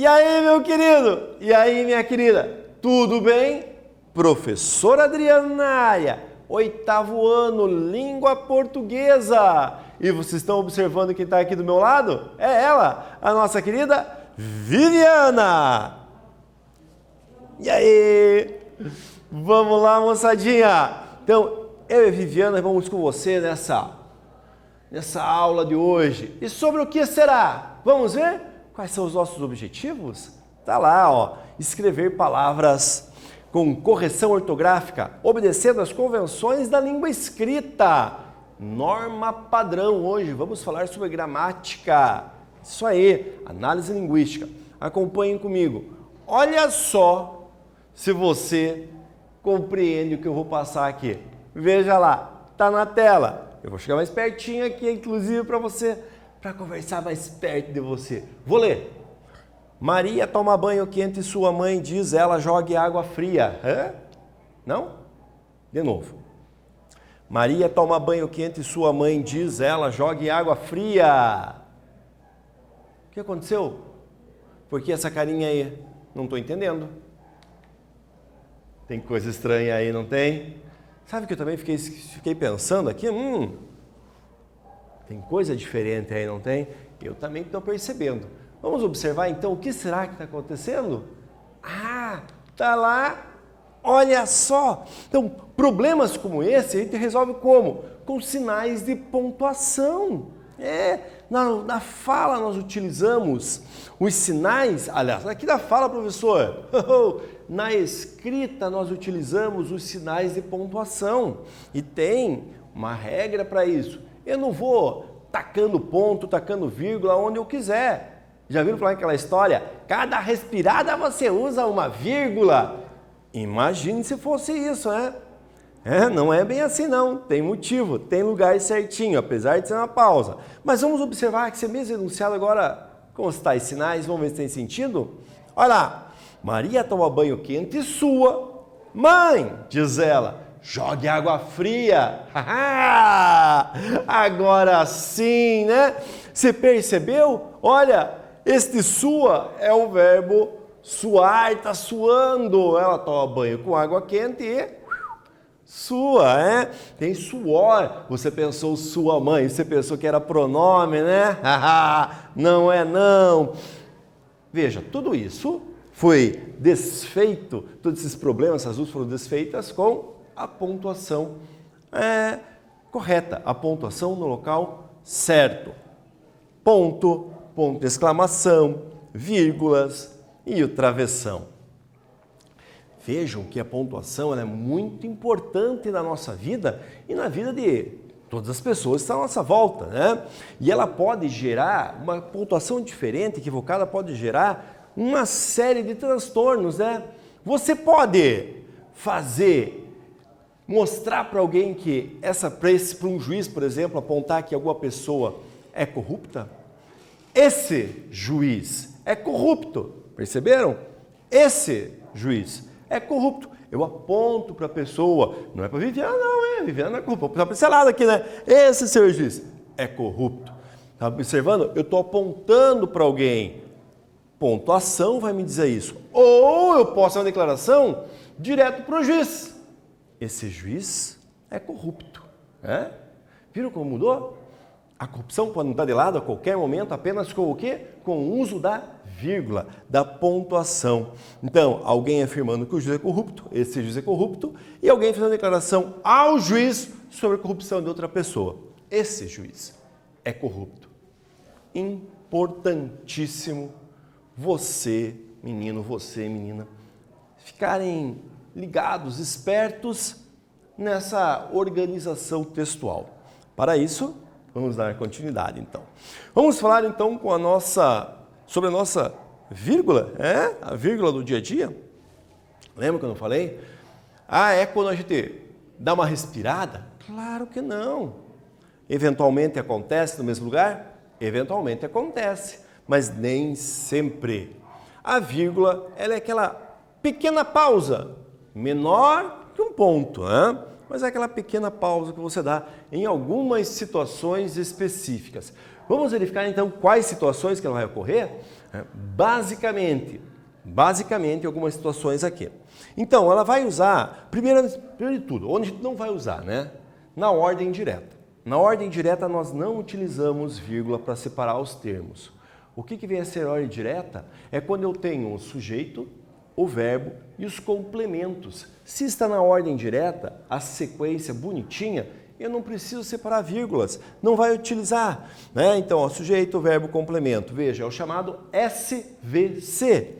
E aí, meu querido? E aí, minha querida? Tudo bem? Professora Adriana na área, 8º ano, língua portuguesa. E vocês estão observando quem está aqui do meu lado? É ela, a nossa querida Viviana. E aí? Vamos lá, moçadinha. Então, eu e a Viviana vamos com você nessa aula de hoje. E sobre o que será? Vamos ver? Quais são os nossos objetivos? Tá lá, ó, escrever palavras com correção ortográfica, obedecendo às convenções da língua escrita. Norma padrão hoje, vamos falar sobre gramática. Isso aí, análise linguística. Acompanhem comigo. Olha só se você compreende o que eu vou passar aqui. Veja lá, tá na tela. Eu vou chegar mais pertinho aqui, inclusive, para você, para conversar mais perto de você. Vou ler. Maria toma banho quente e sua mãe diz ela jogue água fria. Hã? Não? De novo. Maria toma banho quente e sua mãe diz ela jogue água fria. O que aconteceu? Por que essa carinha aí? Não estou entendendo. Tem coisa estranha aí, não tem? Sabe que eu também fiquei pensando aqui? Tem coisa diferente aí, não tem? Eu também estou percebendo. Vamos observar então o que será que está acontecendo? Ah, tá lá. Olha só. Então, problemas como esse a gente resolve como? Com sinais de pontuação. Na fala nós utilizamos os sinais, aliás, aqui na fala, professor, na escrita nós utilizamos os sinais de pontuação e tem uma regra para isso. Eu não vou tacando ponto, tacando vírgula onde eu quiser. Já viram falar aquela história? Cada respirada você usa uma vírgula. Imagine se fosse isso, né? Não é bem assim não, tem motivo, tem lugar certinho, apesar de ser uma pausa. Mas vamos observar que esse mesmo enunciado agora, como está os sinais, vamos ver se tem sentido? Olha lá, Maria toma banho quente e sua mãe, diz ela, jogue água fria. Agora sim, né? Você percebeu? Olha, este sua é o verbo suar, está suando. Ela toma banho com água quente e sua, tem suor. Você pensou sua mãe, você pensou que era pronome, né? Não é não. Veja, tudo isso foi desfeito, todos esses problemas, essas luzes foram desfeitas com a pontuação correta, a pontuação no local certo. Ponto, ponto de exclamação, vírgulas e o travessão. Vejam que a pontuação é muito importante na nossa vida e na vida de todas as pessoas que estão à nossa volta, né? E ela pode gerar, uma pontuação diferente, equivocada, pode gerar uma série de transtornos, né? Você pode mostrar para alguém que para um juiz, por exemplo, apontar que alguma pessoa é corrupta? Esse juiz é corrupto, perceberam? Esse juiz é corrupto. Eu aponto para a pessoa, não é para Viviana, não, Viviana não é corrupta. Está pincelado aqui, né? Esse seu juiz é corrupto. Está observando? Eu estou apontando para alguém. Pontuação vai me dizer isso. Ou eu posso dar uma declaração direto para o juiz. Esse juiz é corrupto. Viram como mudou? A corrupção pode mudar de lado a qualquer momento, apenas com o quê? Com o uso da vírgula, da pontuação. Então, alguém afirmando que o juiz é corrupto, esse juiz é corrupto, e alguém fazendo declaração ao juiz sobre a corrupção de outra pessoa. Esse juiz é corrupto. Importantíssimo você, menino, você, menina, ficarem ligados, espertos nessa organização textual. Para isso, vamos dar continuidade, então. Vamos falar, então, sobre a nossa vírgula, a vírgula do dia a dia. Lembra quando eu falei? É quando a gente dá uma respirada? Claro que não. Eventualmente acontece no mesmo lugar? Eventualmente acontece, mas nem sempre. A vírgula, ela é aquela pequena pausa, menor que um ponto, mas é aquela pequena pausa que você dá em algumas situações específicas. Vamos verificar então quais situações que ela vai ocorrer? Basicamente algumas situações aqui. Então, ela vai usar, primeiro de tudo, onde a gente não vai usar, né? Na ordem direta. Na ordem direta nós não utilizamos vírgula para separar os termos. O que vem a ser ordem direta? É quando eu tenho o sujeito, o verbo e os complementos. Se está na ordem direta, a sequência bonitinha, eu não preciso separar vírgulas, não vai utilizar, né? Então, ó, sujeito, verbo, complemento. Veja, é o chamado SVC.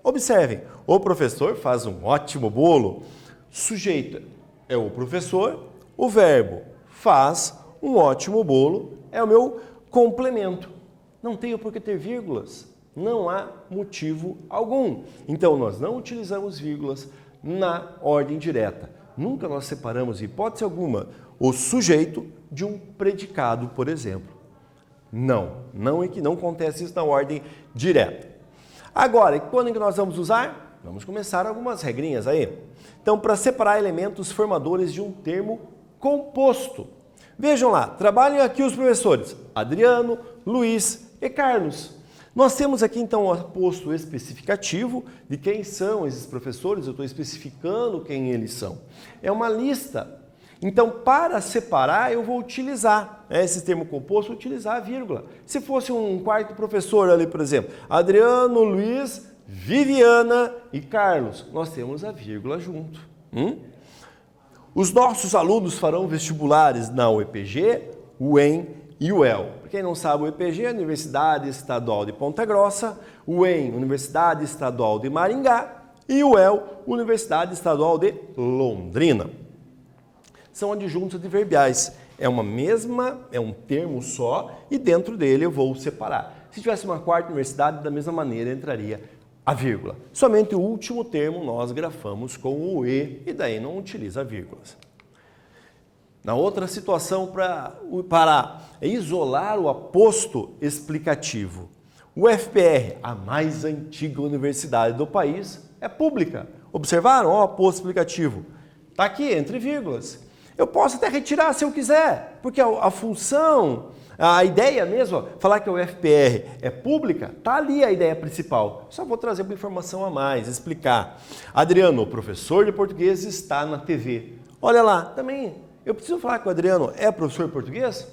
Observem, o professor faz um ótimo bolo. Sujeito é o professor, o verbo faz um ótimo bolo, é o meu complemento. Não tenho por que ter vírgulas, não há motivo algum. Então, nós não utilizamos vírgulas na ordem direta. Nunca nós separamos, em hipótese alguma, o sujeito de um predicado, por exemplo. Não acontece isso na ordem direta. Agora, quando que nós vamos usar? Vamos começar algumas regrinhas aí. Então, para separar elementos formadores de um termo composto. Vejam lá, trabalhem aqui os professores Adriano, Luiz e Carlos. Nós temos aqui então o aposto especificativo de quem são esses professores, eu estou especificando quem eles são. É uma lista. Então, para separar, eu vou utilizar esse termo composto, utilizar a vírgula. Se fosse um quarto professor ali, por exemplo, Adriano, Luiz, Viviana e Carlos, nós temos a vírgula junto. Os nossos alunos farão vestibulares na UEPG, UEM e UEL. Para quem não sabe, o UEPG é a Universidade Estadual de Ponta Grossa, o UEM, Universidade Estadual de Maringá e o UEL, Universidade Estadual de Londrina. São adjuntos adverbiais. É um termo só e dentro dele eu vou separar. Se tivesse uma quarta universidade, da mesma maneira entraria a vírgula. Somente o último termo nós grafamos com o E e daí não utiliza vírgulas. Na outra situação, para isolar o aposto explicativo, o FPR, a mais antiga universidade do país, é pública. Observaram? O aposto explicativo. Está aqui, entre vírgulas. Eu posso até retirar se eu quiser, porque a função, a ideia mesmo, falar que o FPR é pública, está ali a ideia principal. Só vou trazer uma informação a mais, explicar. Adriano, o professor de português, está na TV. Olha lá, também, eu preciso falar que o Adriano é professor de português?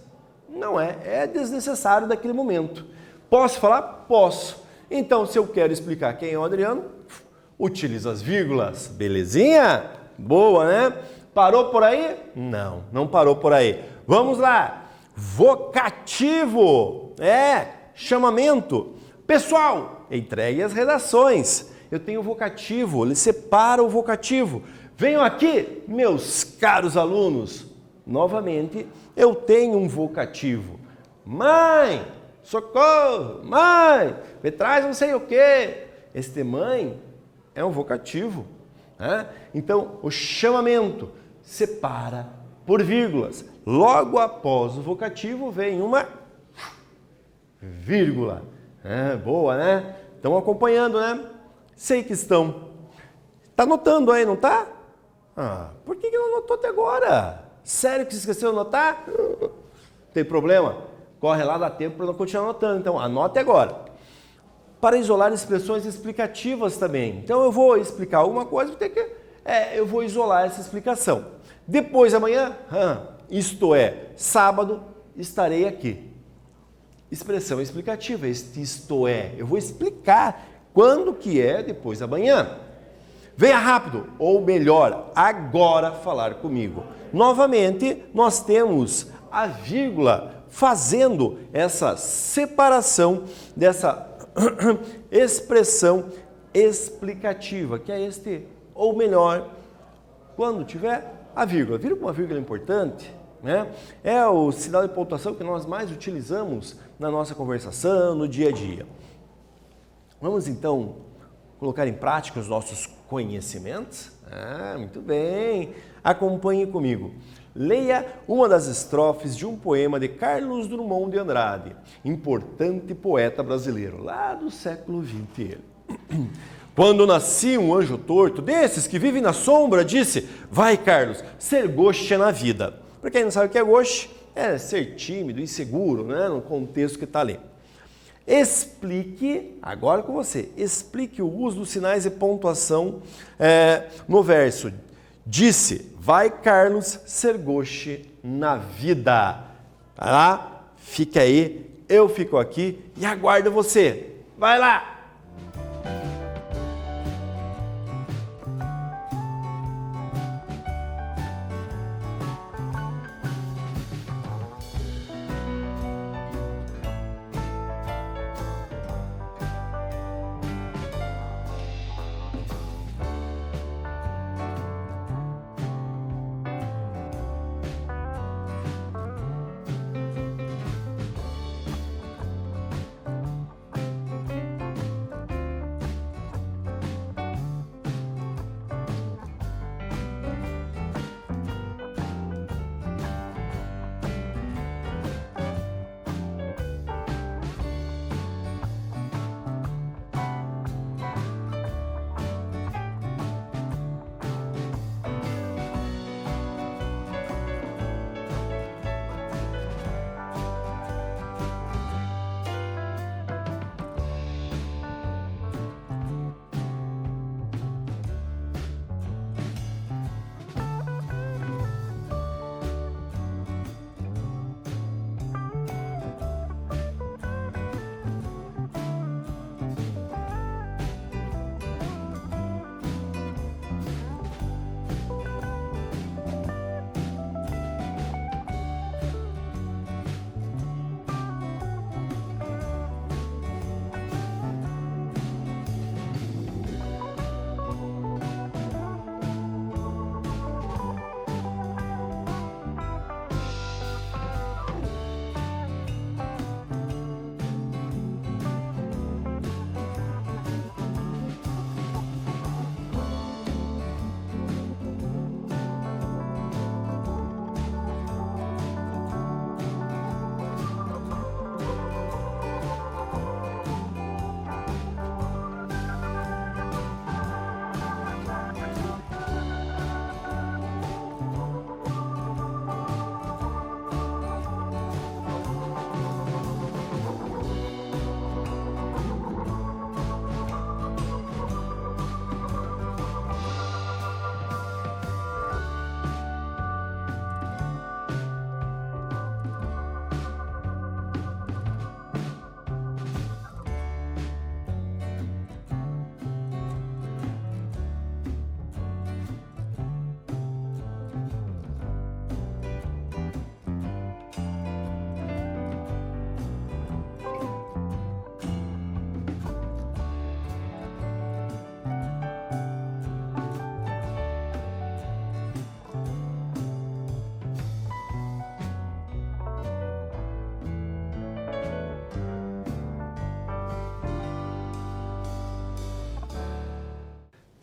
Não é desnecessário naquele momento. Posso falar? Posso. Então, se eu quero explicar quem é o Adriano, utilizo as vírgulas. Belezinha? Boa, né? Parou por aí? Não parou por aí. Vamos lá. Vocativo. Chamamento. Pessoal, entregue as redações. Eu tenho o vocativo, ele separa o vocativo. Venham aqui, meus caros alunos. Novamente, eu tenho um vocativo. Mãe, socorro, mãe, me traz não sei o quê. Este mãe é um vocativo. Então, o chamamento separa por vírgulas. Logo após o vocativo vem uma vírgula. Boa, né? Estão acompanhando, né? Sei que estão. Está anotando aí, não está? Por que não anotou até agora? Sério que você esqueceu de anotar? Não tem problema. Corre lá, dá tempo para não continuar anotando. Então, anote agora. Para isolar expressões explicativas também. Então, eu vou explicar alguma coisa, eu vou isolar essa explicação. Depois, amanhã, isto é, sábado, estarei aqui. Expressão explicativa, isto é, eu vou explicar quando que é depois da manhã. Venha rápido, ou melhor, agora falar comigo. Novamente, nós temos a vírgula fazendo essa separação dessa expressão explicativa, que é este, ou melhor, quando tiver a vírgula. Viram que uma vírgula é importante? Né? É o sinal de pontuação que nós mais utilizamos na nossa conversação, no dia a dia. Vamos então colocar em prática os nossos conhecimentos? Muito bem. Acompanhe comigo. Leia uma das estrofes de um poema de Carlos Drummond de Andrade, importante poeta brasileiro, lá do século XX. Quando nasci, um anjo torto, desses que vivem na sombra, disse: vai, Carlos, ser gauche na vida. Para quem não sabe o que é gauche, é ser tímido, inseguro, né? No contexto que está ali. Explique, agora com você, explique o uso dos sinais de pontuação no verso. Disse: vai, Carlos, ser gauche na vida. Vai lá, fica aí, eu fico aqui e aguardo você. Vai lá!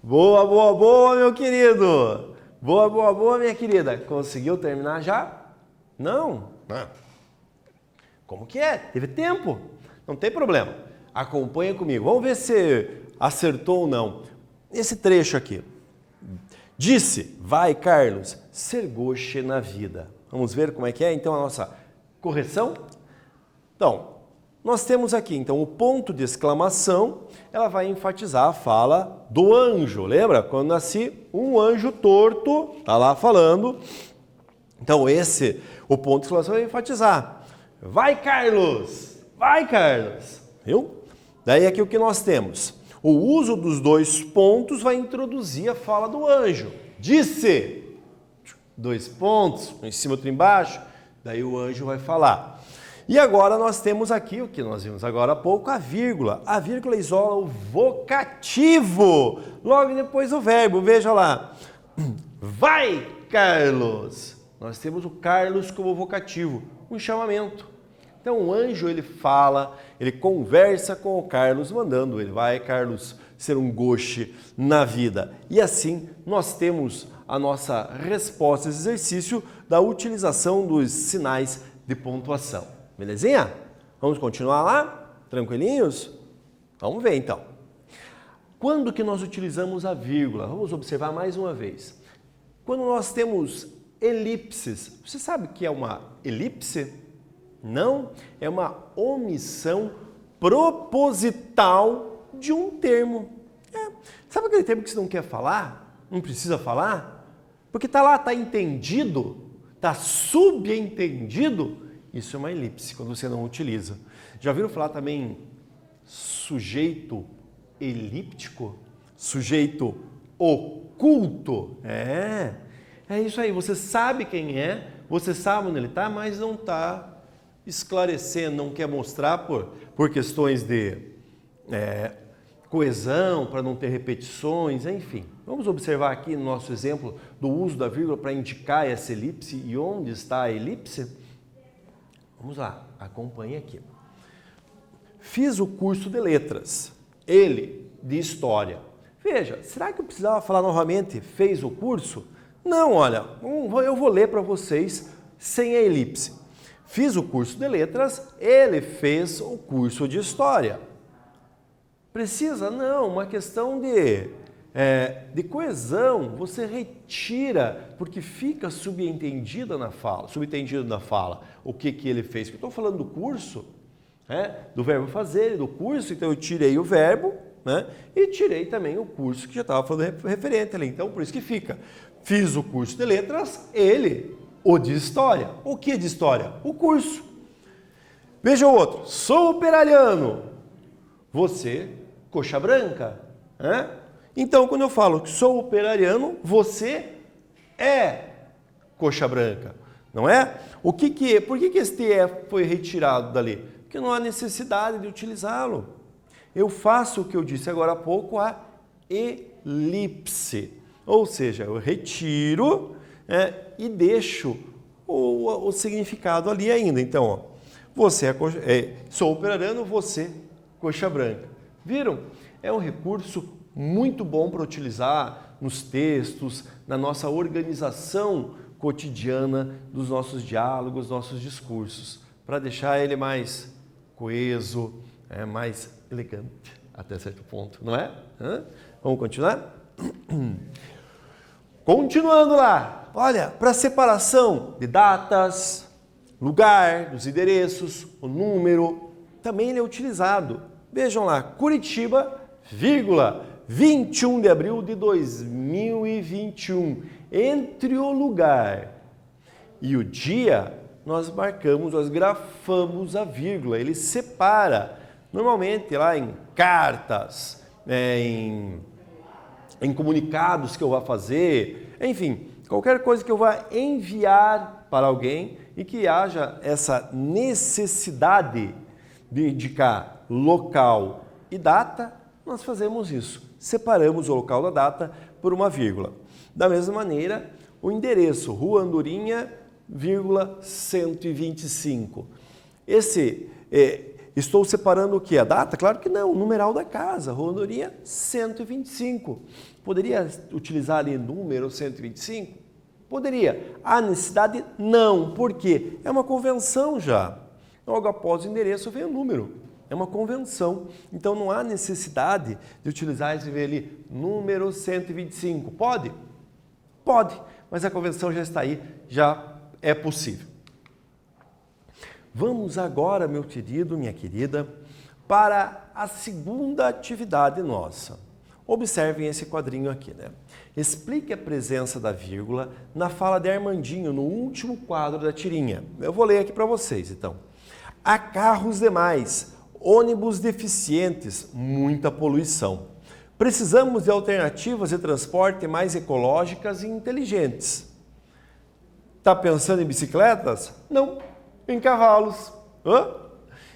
Boa, boa, boa, meu querido! Boa, boa, boa, minha querida. Conseguiu terminar já? Não? Como que é? Teve tempo? Não tem problema. Acompanha comigo. Vamos ver se acertou ou não. Esse trecho aqui. Disse: vai, Carlos, ser gauche na vida. Vamos ver como é que é, então, a nossa correção? Então, nós temos aqui, então, o ponto de exclamação, ela vai enfatizar a fala do anjo. Lembra? Quando nasci, um anjo torto, tá lá falando. Então, o ponto de exclamação vai enfatizar. Vai, Carlos! Vai, Carlos! Viu? Daí aqui o que nós temos? O uso dos dois pontos vai introduzir a fala do anjo. Disse! Dois pontos, um em cima, outro embaixo. Daí o anjo vai falar. E agora nós temos aqui, o que nós vimos agora há pouco, a vírgula. A vírgula isola o vocativo, logo depois do verbo. Veja lá. Vai, Carlos! Nós temos o Carlos como vocativo, um chamamento. Então o anjo, ele fala, ele conversa com o Carlos, mandando ele: vai, Carlos, ser um gauche na vida. E assim nós temos a nossa resposta a esse exercício da utilização dos sinais de pontuação. Belezinha? Vamos continuar lá? Tranquilinhos? Vamos ver então. Quando que nós utilizamos a vírgula? Vamos observar mais uma vez. Quando nós temos elipses, você sabe o que é uma elipse? Não, é uma omissão proposital de um termo. Sabe aquele termo que você não quer falar? Não precisa falar? Porque está lá, está entendido, está subentendido. Isso é uma elipse, quando você não utiliza. Já ouviram falar também sujeito elíptico? Sujeito oculto? É isso aí. Você sabe quem é, você sabe onde ele está, mas não está esclarecendo, não quer mostrar por questões de coesão, para não ter repetições, enfim. Vamos observar aqui no nosso exemplo do uso da vírgula para indicar essa elipse e onde está a elipse. Vamos lá, acompanhe aqui. Fiz o curso de letras, ele de história. Veja, será que eu precisava falar novamente, fez o curso? Não, olha, eu vou ler para vocês sem a elipse. Fiz o curso de letras, ele fez o curso de história. Precisa? Não, uma questão de coesão, você retira, porque fica subentendido na fala, o que ele fez. Eu estou falando do curso, do verbo fazer, do curso, então eu tirei o verbo, e tirei também o curso que já estava falando referente ali. Então, por isso que fica. Fiz o curso de letras, ele, o de história. O que de história? O curso. Veja o outro. Sou operariano. Você, coxa branca. Então, quando eu falo que sou operariano, você é coxa branca. Não é? Por que esse TE foi retirado dali? Porque não há necessidade de utilizá-lo. Eu faço o que eu disse agora há pouco, a elipse. Ou seja, eu retiro e deixo o significado ali ainda. Então, você sou operariano, você coxa branca. Viram? É um recurso muito bom para utilizar nos textos, na nossa organização cotidiana dos nossos diálogos, nossos discursos, para deixar ele mais coeso, mais elegante, até certo ponto, não é? Vamos continuar? Continuando lá, olha, para separação de datas, lugar, dos endereços, o número, também ele é utilizado. Vejam lá, Curitiba, 21 de abril de 2021. Entre o lugar e o dia, nós grafamos a vírgula, ele separa. Normalmente lá em cartas, em comunicados que eu vá fazer, enfim, qualquer coisa que eu vá enviar para alguém e que haja essa necessidade de indicar local e data, nós fazemos isso. Separamos o local da data por uma vírgula. Da mesma maneira, o endereço, Rua Andorinha, 125. Estou separando o que? A data? Claro que não, o numeral da casa, Rua Andorinha, 125. Poderia utilizar ali número 125? Poderia. Há necessidade? Não. Por quê? É uma convenção já. Logo após o endereço vem o número. É uma convenção. Então não há necessidade de utilizar e escrever ali número 125. Pode? Pode. Mas a convenção já está aí, já é possível. Vamos agora, meu querido, minha querida, para a segunda atividade nossa. Observem esse quadrinho aqui, né? Explique a presença da vírgula na fala de Armandinho, no último quadro da tirinha. Eu vou ler aqui para vocês, então. Há carros demais, ônibus deficientes, muita poluição. Precisamos de alternativas de transporte mais ecológicas e inteligentes. Está pensando em bicicletas? Não, em cavalos.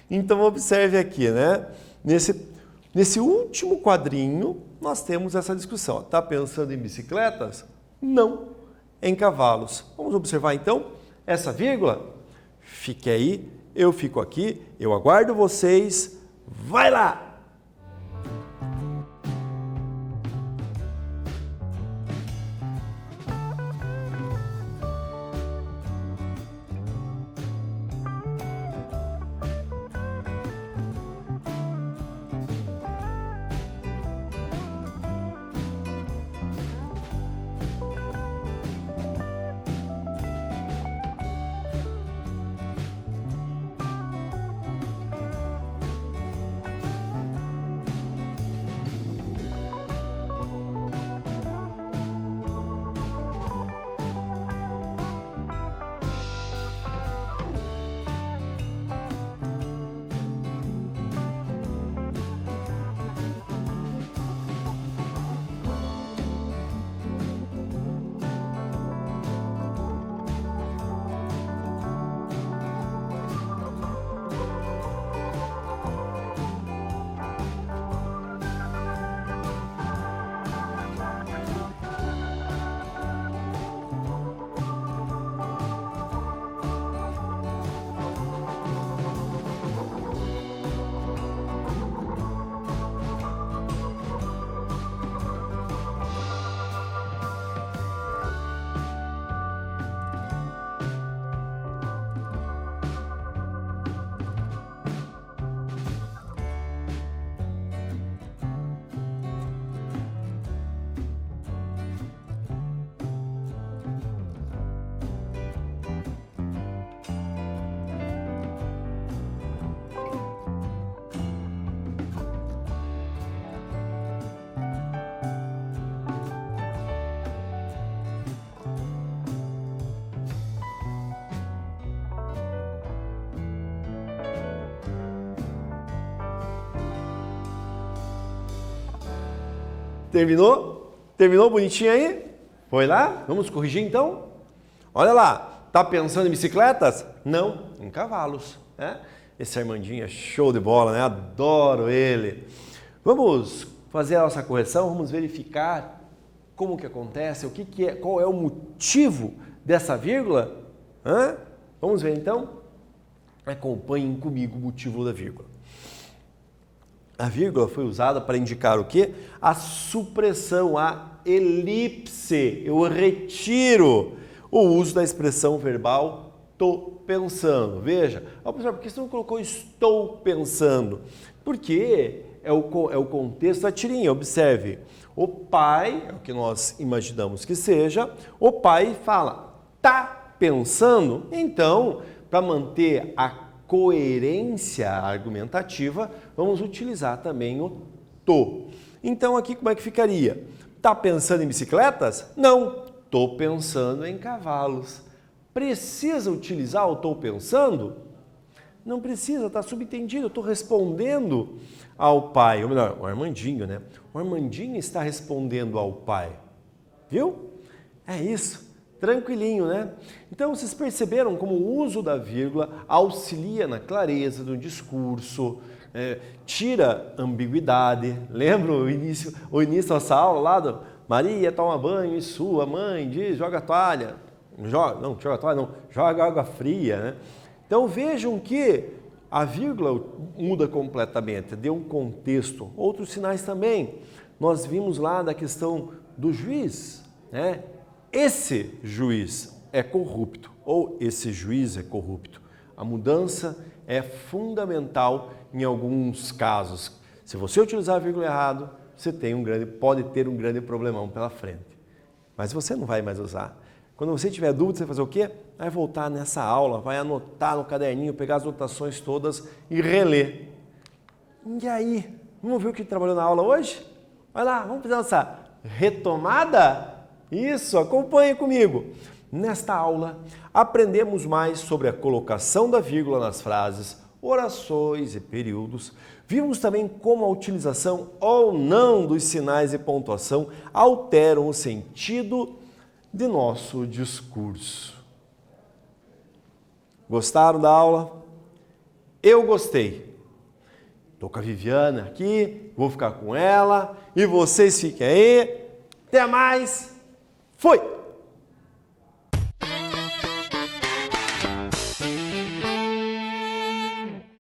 Então observe aqui, né? Nesse último quadrinho, nós temos essa discussão. Está pensando em bicicletas? Não, em cavalos. Vamos observar então essa vírgula? Fique aí, eu fico aqui, eu aguardo vocês. Vai lá! Terminou? Terminou bonitinho aí? Foi lá? Vamos corrigir então? Olha lá, tá pensando em bicicletas? Não, em cavalos, né? Esse Armandinho é show de bola, né? Adoro ele. Vamos fazer a nossa correção, vamos verificar como que acontece, o que que é, qual é o motivo dessa vírgula? Vamos ver então? Acompanhem comigo o motivo da vírgula. A vírgula foi usada para indicar o quê? A supressão, a elipse. Eu retiro o uso da expressão verbal tô pensando. Veja, professor, por que você não colocou estou pensando? Porque é o contexto da tirinha. Observe, o pai, é o que nós imaginamos que seja, o pai fala, tá pensando? Então, para manter a coerência argumentativa, vamos utilizar também o tô. Então, aqui como é que ficaria? Tá pensando em bicicletas? Não, tô pensando em cavalos. Precisa utilizar o tô pensando? Não precisa, está subentendido, eu estou respondendo ao pai, ou melhor, o Armandinho, né? O Armandinho está respondendo ao pai, viu? É isso, tranquilinho, né? Então, vocês perceberam como o uso da vírgula auxilia na clareza do discurso, tira ambiguidade. Lembra o início dessa aula lá do Maria toma banho e sua mãe diz, joga toalha. Joga água fria, né? Então vejam que a vírgula muda completamente, deu um contexto. Outros sinais também. Nós vimos lá da questão do juiz, né? Esse juiz é corrupto ou esse juiz é corrupto. A mudança é fundamental em alguns casos. Se você utilizar a vírgula errado, você pode ter um grande problemão pela frente. Mas você não vai mais usar. Quando você tiver dúvida, você vai fazer o quê? Vai voltar nessa aula, vai anotar no caderninho, pegar as anotações todas e reler. E aí, vamos ver o que trabalhou na aula hoje? Vai lá, vamos fazer nossa retomada? Isso, acompanhe comigo. Nesta aula, aprendemos mais sobre a colocação da vírgula nas frases, orações e períodos. Vimos também como a utilização ou não dos sinais de pontuação alteram o sentido de nosso discurso. Gostaram da aula? Eu gostei. Estou com a Viviana aqui, vou ficar com ela e vocês fiquem aí. Até mais. Fui!